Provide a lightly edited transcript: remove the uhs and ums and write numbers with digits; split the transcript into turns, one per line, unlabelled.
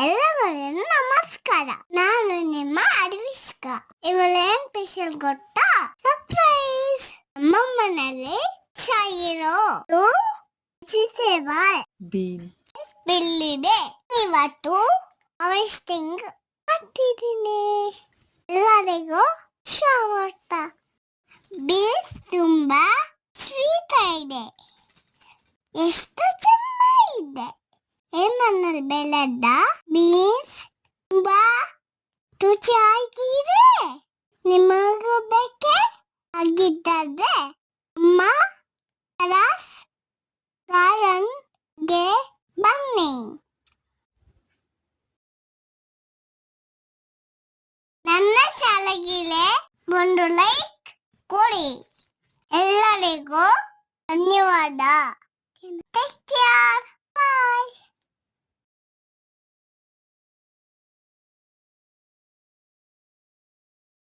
ಎಲ್ಲರಿಗೂ ನಮಸ್ಕಾರ. ನಾನು ನಿಮ್ಮ ಅರ್ವಿಷ್ಕ. ಇವಳೇನ್ ಸ್ಪೆಷಲ್ ಗೊತ್ತಾ? ಸರ್ಪ್ರೈಸ್. ನಮ್ಮ ಮನೇಲಿ ಶಾಯಿರೋ
ಬೀನ್
ಬಿಲ್ಲಿದೆ. ಇವತ್ತು ಅವಸ್ಟಿಂಗ್ ಮಾಡ್ತಿದ್ದೀನಿ. ಎಲ್ಲರಿಗೂ ಸ್ವಾಗತ. ಬೀನ್ಸ್ ತುಂಬಾ ಸ್ವೀಟ್ ಆಗಿದೆ. ಎಷ್ಟು ಚೆನ್ನಾಗಿದೆ. ಏಮನಲ್ಲಿ ಬೆಳೆದ ಬೀನ್ಸ್ ತುಂಬಾ ರುಚಿಯಾಗಿದೆ. ನಿಮಗೂ ಬೇಕೆ ಆಗಿದ್ದರೆ ಅಮ್ಮ ಟೆರೆಸ್ ಗಾರ್ಡನ್ಗೆ ಬನ್ನಿ. ನನ್ನ ಚಾನಲ್ಗೆ ಒಂದು ಲೈಕ್ ಕೊಡಿ. ಎಲ್ಲರಿಗೂ ಧನ್ಯವಾದ. Take care. ಬಾಯ್.